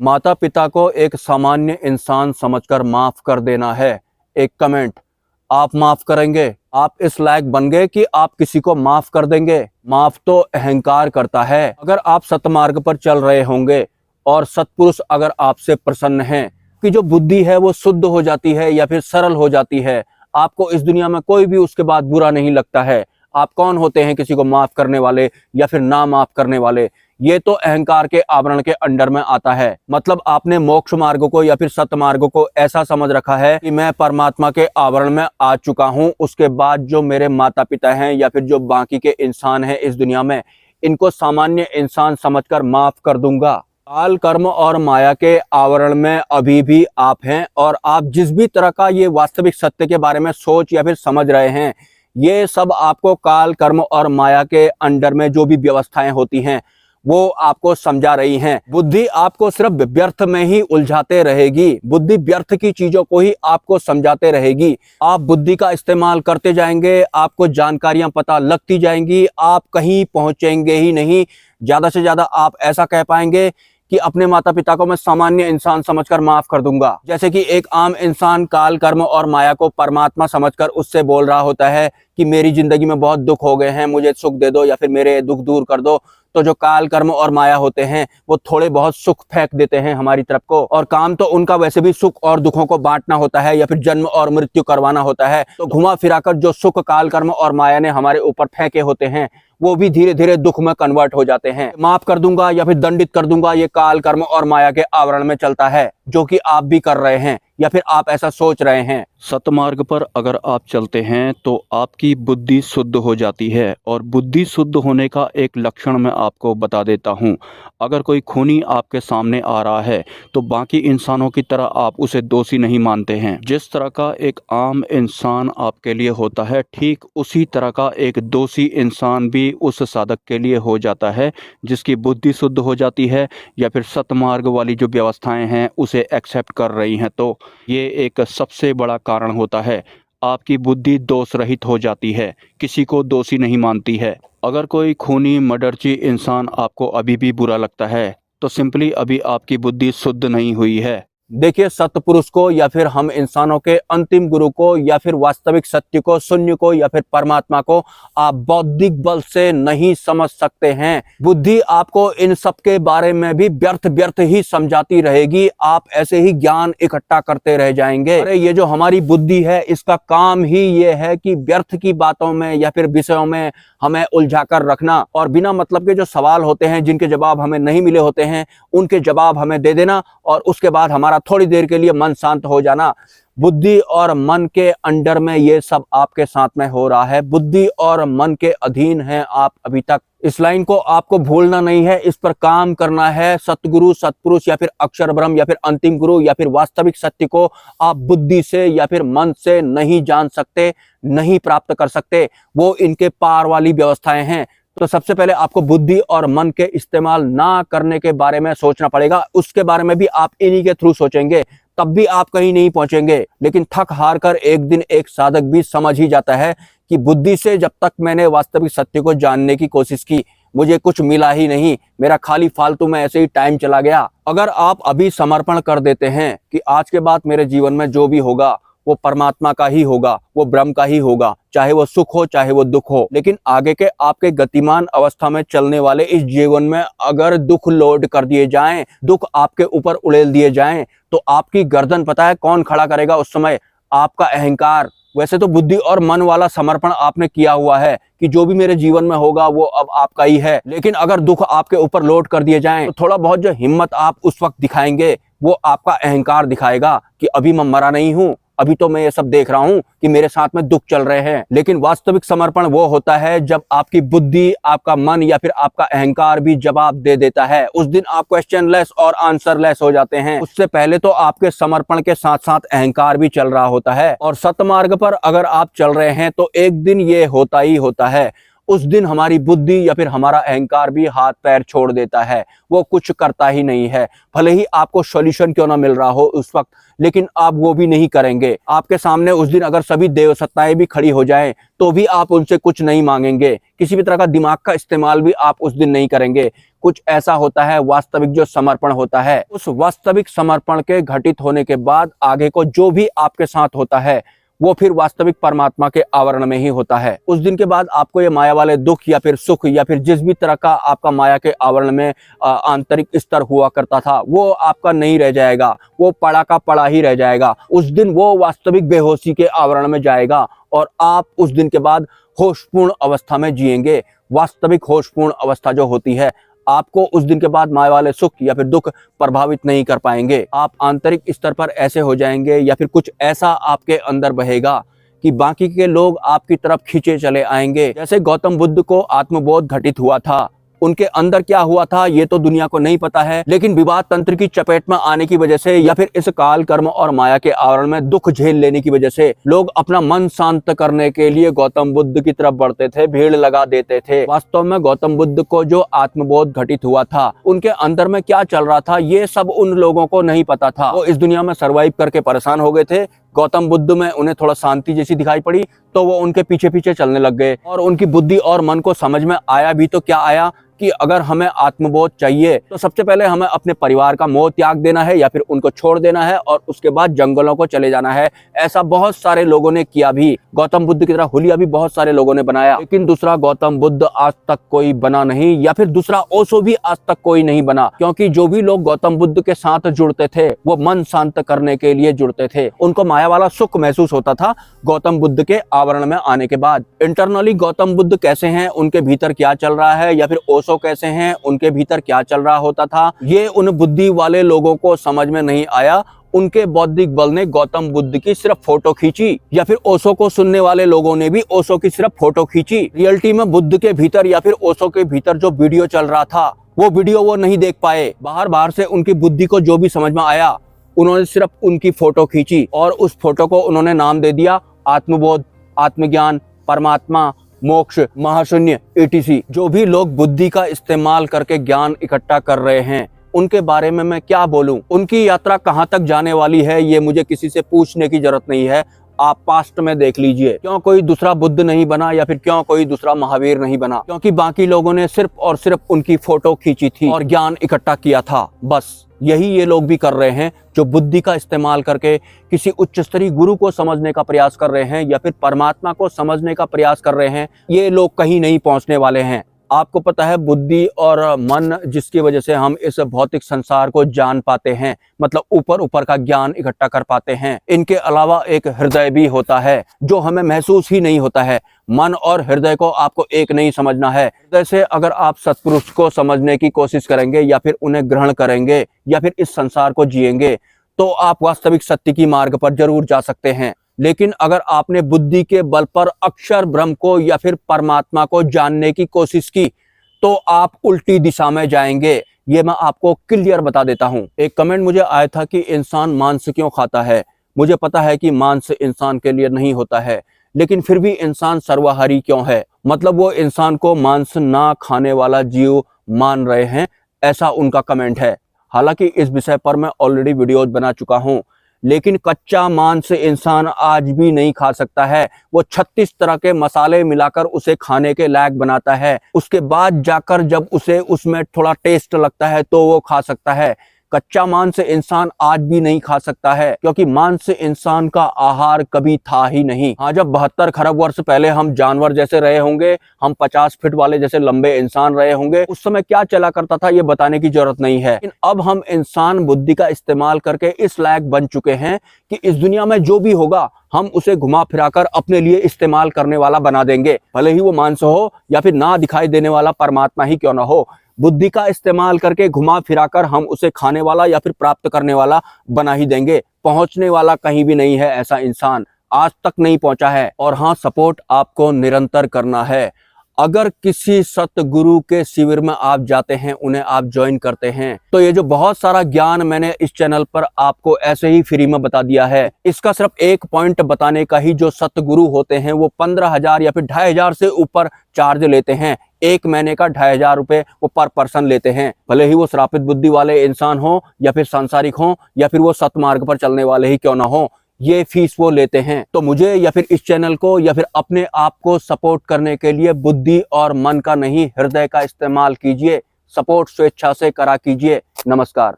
माता पिता को एक सामान्य इंसान समझकर माफ कर देना है। एक कमेंट, आप माफ करेंगे? आप इस लायक बन गए कि आप किसी को माफ कर देंगे? माफ तो अहंकार करता है। अगर आप सतमार्ग पर चल रहे होंगे और सत्पुरुष अगर आपसे प्रसन्न हैं कि जो बुद्धि है वो शुद्ध हो जाती है या फिर सरल हो जाती है, आपको इस दुनिया में कोई भी उसके बाद बुरा नहीं लगता है। आप कौन होते हैं किसी को माफ करने वाले या फिर ना माफ करने वाले? ये तो अहंकार के आवरण के अंडर में आता है। मतलब आपने मोक्ष मार्ग को या फिर सतमार्ग को ऐसा समझ रखा है कि मैं परमात्मा के आवरण में आ चुका हूं, उसके बाद जो मेरे माता पिता हैं या फिर जो बाकी के इंसान हैं इस दुनिया में, इनको सामान्य इंसान समझकर माफ कर दूंगा। काल, कर्म और माया के आवरण में अभी भी आप हैं और आप जिस भी तरह का ये वास्तविक सत्य के बारे में सोच या फिर समझ रहे हैं, ये सब आपको काल, कर्म और माया के अंडर में जो भी व्यवस्थाएं होती हैं वो आपको समझा रही हैं। बुद्धि आपको सिर्फ व्यर्थ में ही उलझाते रहेगी। बुद्धि व्यर्थ की चीजों को ही आपको समझाते रहेगी। आप बुद्धि का इस्तेमाल करते जाएंगे, आपको जानकारियां पता लगती जाएंगी, आप कहीं पहुंचेंगे ही नहीं। ज्यादा से ज्यादा आप ऐसा कह पाएंगे कि अपने माता पिता को मैं सामान्य इंसान समझकर माफ कर दूंगा। जैसे कि एक आम इंसान काल, कर्म और माया को परमात्मा समझकर उससे बोल रहा होता है कि मेरी जिंदगी में बहुत दुख हो गए हैं, मुझे सुख दे दो या फिर मेरे दुख दूर कर दो। तो जो काल, कर्म और माया होते हैं वो थोड़े बहुत सुख फेंक देते हैं हमारी तरफ को, और काम तो उनका वैसे भी सुख और दुखों को बांटना होता है या फिर जन्म और मृत्यु करवाना होता है। तो घुमा फिराकर जो सुख काल, कर्म और माया ने हमारे ऊपर फेंके होते हैं वो भी धीरे धीरे दुख में कन्वर्ट हो जाते हैं। माफ कर दूंगा या फिर दंडित कर दूंगा, ये काल, कर्म और माया के आवरण में चलता है, जो कि आप भी कर रहे हैं या फिर आप ऐसा सोच रहे हैं। सतमार्ग पर अगर आप चलते हैं तो आपकी बुद्धि शुद्ध हो जाती है, और बुद्धि शुद्ध होने का एक लक्षण मैं आपको बता देता हूं। अगर कोई खूनी आपके सामने आ रहा है तो बाकी इंसानों की तरह आप उसे दोषी नहीं मानते हैं। जिस तरह का एक आम इंसान आपके लिए होता है, ठीक उसी तरह का एक दोषी इंसान भी उस साधक के लिए हो जाता है जिसकी बुद्धि शुद्ध हो जाती है या फिर सतमार्ग वाली जो व्यवस्थाएं हैं उसे एक्सेप्ट कर रही हैं। तो ये एक सबसे बड़ा कारण होता है। आपकी बुद्धि दोष रहित हो जाती है, किसी को दोषी नहीं मानती है। अगर कोई खूनी, मर्डरची इंसान आपको अभी भी बुरा लगता है तो सिंपली अभी आपकी बुद्धि शुद्ध नहीं हुई है। देखिए, सतपुरुष को या फिर हम इंसानों के अंतिम गुरु को या फिर वास्तविक सत्य को, शून्य को या फिर परमात्मा को आप बौद्धिक बल से नहीं समझ सकते हैं। बुद्धि आपको इन सब के बारे में भी व्यर्थ व्यर्थ ही समझाती रहेगी। आप ऐसे ही ज्ञान इकट्ठा करते रह जाएंगे। अरे ये जो हमारी बुद्धि है इसका काम ही ये है कि व्यर्थ की बातों में या फिर विषयों में हमें उलझा कर रखना, और बिना मतलब के जो सवाल होते हैं जिनके जवाब हमें नहीं मिले होते हैं उनके जवाब हमें दे देना, और उसके बाद हमारा थोड़ी देर के लिए मन शांत हो जाना। बुद्धि और मन के अंडर में ये सब आपके साथ में हो रहा है। बुद्धि और मन के अधीन हैं आप अभी तक। इस लाइन को आपको भूलना नहीं है, इस पर काम करना है। सतगुरु, सतपुरुष या फिर अक्षर ब्रह्म या फिर अंतिम गुरु या फिर वास्तविक सत्य को आप बुद्धि से या फिर मन से नहीं जान सकते, नहीं प्राप्त कर सकते। वो इनके पार वाली व्यवस्थाएं हैं। तो सबसे पहले आपको बुद्धि और मन के इस्तेमाल ना करने के बारे में सोचना पड़ेगा। उसके बारे में भी आप इन्हीं के थ्रू सोचेंगे, तब भी आप कहीं नहीं पहुंचेंगे। लेकिन थक हार कर एक दिन एक साधक भी समझ ही जाता है कि बुद्धि से जब तक मैंने वास्तविक सत्य को जानने की कोशिश की, मुझे कुछ मिला ही नहीं, मेरा खाली फालतू में ऐसे ही टाइम चला गया। अगर आप अभी समर्पण कर देते हैं कि आज के बाद मेरे जीवन में जो भी होगा वो परमात्मा का ही होगा, वो ब्रह्म का ही होगा, चाहे वो सुख हो चाहे वो दुख हो, लेकिन आगे के आपके गतिमान अवस्था में चलने वाले इस जीवन में अगर दुख लोड कर दिए जाएं, दुख आपके ऊपर उड़ेल दिए जाएं, तो आपकी गर्दन पता है कौन खड़ा करेगा उस समय? आपका अहंकार। वैसे तो बुद्धि और मन वाला समर्पण आपने किया हुआ है कि जो भी मेरे जीवन में होगा वो अब आपका ही है, लेकिन अगर दुख आपके ऊपर लोड कर दिए जाएं तो थोड़ा बहुत जो हिम्मत आप उस वक्त दिखाएंगे वो आपका अहंकार दिखाएगा कि अभी मैं मरा नहीं हूं, अभी तो मैं ये सब देख रहा हूं कि मेरे साथ में दुख चल रहे हैं। लेकिन वास्तविक समर्पण वो होता है जब आपकी बुद्धि, आपका मन या फिर आपका अहंकार भी जवाब दे देता है। उस दिन आप क्वेश्चनलेस और आंसरलेस हो जाते हैं। उससे पहले तो आपके समर्पण के साथ साथ अहंकार भी चल रहा होता है। और सतमार्ग पर अगर आप चल रहे हैं तो एक दिन ये होता ही होता है। उस दिन हमारी बुद्धि या फिर हमारा अहंकार भी हाथ पैर छोड़ देता है, वो कुछ करता ही नहीं है। भले ही आपको सॉल्यूशन क्यों ना मिल रहा हो उस वक्त, लेकिन आप वो भी नहीं करेंगे। आपके सामने उस दिन अगर सभी देव सत्ताएं भी खड़ी हो जाएं तो भी आप उनसे कुछ नहीं मांगेंगे। किसी भी तरह का दिमाग का इस्तेमाल भी आप उस दिन नहीं करेंगे। कुछ ऐसा होता है वास्तविक जो समर्पण होता है, उस वास्तविक समर्पण के घटित होने के बाद आगे को जो भी आपके साथ होता है वो फिर वास्तविक परमात्मा के आवरण में ही होता है। उस दिन के बाद आपको ये माया वाले दुख या फिर सुख या फिर जिस भी तरह का आपका माया के आवरण में आंतरिक स्तर हुआ करता था वो आपका नहीं रह जाएगा, वो पड़ा का पड़ा ही रह जाएगा। उस दिन वो वास्तविक बेहोशी के आवरण में जाएगा और आप उस दिन के बाद होशपूर्ण अवस्था में जिएंगे। वास्तविक होशपूर्ण अवस्था जो होती है, आपको उस दिन के बाद माया वाले सुख या फिर दुख प्रभावित नहीं कर पाएंगे। आप आंतरिक स्तर पर ऐसे हो जाएंगे या फिर कुछ ऐसा आपके अंदर बहेगा कि बाकी के लोग आपकी तरफ खींचे चले आएंगे। जैसे गौतम बुद्ध को आत्मबोध घटित हुआ था, उनके अंदर क्या हुआ था ये तो दुनिया को नहीं पता है, लेकिन विवाद तंत्र की चपेट में आने की वजह से या फिर इस काल कर्म और माया के आवरण में दुख झेल लेने की वजह से लोग अपना मन शांत करने के लिए गौतम बुद्ध की तरफ बढ़ते थे, भीड़ लगा देते थे। वास्तव में गौतम बुद्ध को जो आत्मबोध घटित हुआ था, उनके अंदर में क्या चल रहा था ये सब उन लोगों को नहीं पता था। वो इस दुनिया में सर्वाइव करके परेशान हो गए थे। गौतम बुद्ध में उन्हें थोड़ा शांति जैसी दिखाई पड़ी तो वो उनके पीछे पीछे चलने लग गए और उनकी बुद्धि और मन को समझ में आया भी तो क्या आया कि अगर हमें आत्मबोध चाहिए तो सबसे पहले हमें अपने परिवार का मोह त्याग देना है या फिर उनको छोड़ देना है और उसके बाद जंगलों को चले जाना है। ऐसा बहुत सारे लोगों ने किया भी, गौतम बुद्ध की तरह हुलिया भी बहुत सारे लोगों ने बनाया, लेकिन दूसरा गौतम बुद्ध आज तक कोई बना नहीं या फिर दूसरा ओशो भी आज तक कोई नहीं बना, क्योंकि जो भी लोग गौतम बुद्ध के साथ जुड़ते थे वो मन शांत करने के लिए जुड़ते थे। उनको माया वाला सुख महसूस होता था गौतम बुद्ध के आवरण में आने के बाद। इंटरनली गौतम बुद्ध कैसे हैं, उनके भीतर क्या चल रहा है या फिर ओशो कैसे हैं, उनके भीतर क्या चल रहा होता था, ये उन बुद्धि वाले लोगों को समझ में नहीं आया। उनके बौद्धिक बल ने गौतम बुद्ध की सिर्फ फोटो खींची या फिर ओशो को सुनने वाले लोगों ने भी ओशो की सिर्फ फोटो खींची। रियलिटी में बुद्ध के भीतर या फिर ओशो के भीतर जो वीडियो चल रहा था वो वीडियो वो नहीं देख पाए। बाहर से उनकी बुद्धि को जो भी समझ में आया उन्होंने सिर्फ उनकी फोटो खींची और उस फोटो को उन्होंने नाम दे दिया आत्मबोध, आत्मज्ञान, परमात्मा, मोक्ष, महाशून्य, etc। जो भी लोग बुद्धि का इस्तेमाल करके ज्ञान इकट्ठा कर रहे हैं उनके बारे में मैं क्या बोलूं। उनकी यात्रा कहां तक जाने वाली है ये मुझे किसी से पूछने की जरूरत नहीं है। आप पास्ट में देख लीजिए, क्यों कोई दूसरा बुद्ध नहीं बना या फिर क्यों कोई दूसरा महावीर नहीं बना, क्योंकि बाकी लोगों ने सिर्फ और सिर्फ उनकी फोटो खींची थी और ज्ञान इकट्ठा किया था। बस यही ये लोग भी कर रहे हैं, जो बुद्धि का इस्तेमाल करके किसी उच्च स्तरीय गुरु को समझने का प्रयास कर रहे हैं या फिर परमात्मा को समझने का प्रयास कर रहे हैं। ये लोग कहीं नहीं पहुंचने वाले हैं। आपको पता है बुद्धि और मन जिसकी वजह से हम इस भौतिक संसार को जान पाते हैं, मतलब ऊपर ऊपर का ज्ञान इकट्ठा कर पाते हैं, इनके अलावा एक हृदय भी होता है जो हमें महसूस ही नहीं होता है। मन और हृदय को आपको एक नहीं समझना है। हृदय से अगर आप सत्पुरुष को समझने की कोशिश करेंगे या फिर उन्हें ग्रहण करेंगे या फिर इस संसार को जिएंगे तो आप वास्तविक सत्य की मार्ग पर जरूर जा सकते हैं। लेकिन अगर आपने बुद्धि के बल पर अक्षर ब्रह्म को या फिर परमात्मा को जानने की कोशिश की तो आप उल्टी दिशा में जाएंगे। ये मैं आपको क्लियर बता देता हूं। एक कमेंट मुझे आया था कि इंसान मांस क्यों खाता है। मुझे पता है कि मांस इंसान के लिए नहीं होता है, लेकिन फिर भी इंसान सर्वाहारी क्यों है, मतलब वो इंसान को मांस ना खाने वाला जीव मान रहे हैं, ऐसा उनका कमेंट है। हालांकि इस विषय पर मैं ऑलरेडी वीडियोज बना चुका हूं, लेकिन कच्चा मांस इंसान आज भी नहीं खा सकता है। वो 36 तरह के मसाले मिलाकर उसे खाने के लायक बनाता है, उसके बाद जाकर जब उसे उसमें थोड़ा टेस्ट लगता है तो वो खा सकता है। कच्चा मांस इंसान आज भी नहीं खा सकता है, क्योंकि मांस इंसान का आहार कभी था ही नहीं। हाँ, जब 72 खरब वर्ष पहले हम जानवर जैसे रहे होंगे, हम 50 फीट वाले जैसे लंबे इंसान रहे होंगे, उस समय क्या चला करता था ये बताने की जरूरत नहीं है। लेकिन अब हम इंसान बुद्धि का इस्तेमाल करके इस लायक बन चुके हैं कि इस दुनिया में जो भी होगा हम उसे घुमा फिराकर अपने लिए इस्तेमाल करने वाला बना देंगे, भले ही वो मांस हो या फिर ना दिखाई देने वाला परमात्मा ही क्यों ना हो। बुद्धि का इस्तेमाल करके घुमा फिराकर हम उसे खाने वाला या फिर प्राप्त करने वाला बना ही देंगे। पहुंचने वाला कहीं भी नहीं है ऐसा इंसान, आज तक नहीं पहुंचा है। और हाँ, सपोर्ट आपको निरंतर करना है। अगर किसी सतगुरु के शिविर में आप जाते हैं, उन्हें आप ज्वाइन करते हैं, तो ये जो बहुत सारा ज्ञान मैंने इस चैनल पर आपको ऐसे ही फ्री में बता दिया है, इसका सिर्फ एक पॉइंट बताने का ही जो सतगुरु होते हैं वो 15,000 या फिर 2,500 से ऊपर चार्ज लेते हैं। एक महीने का 2,500 रुपए वो पर पर्सन लेते हैं, भले ही वो श्रापित बुद्धि वाले इंसान हो या फिर सांसारिक हो या फिर वो सतमार्ग पर चलने वाले ही क्यों ना हो, ये फीस वो लेते हैं। तो मुझे या फिर इस चैनल को या फिर अपने आप को सपोर्ट करने के लिए बुद्धि और मन का नहीं, हृदय का इस्तेमाल कीजिए। सपोर्ट स्वेच्छा से करा कीजिए। नमस्कार।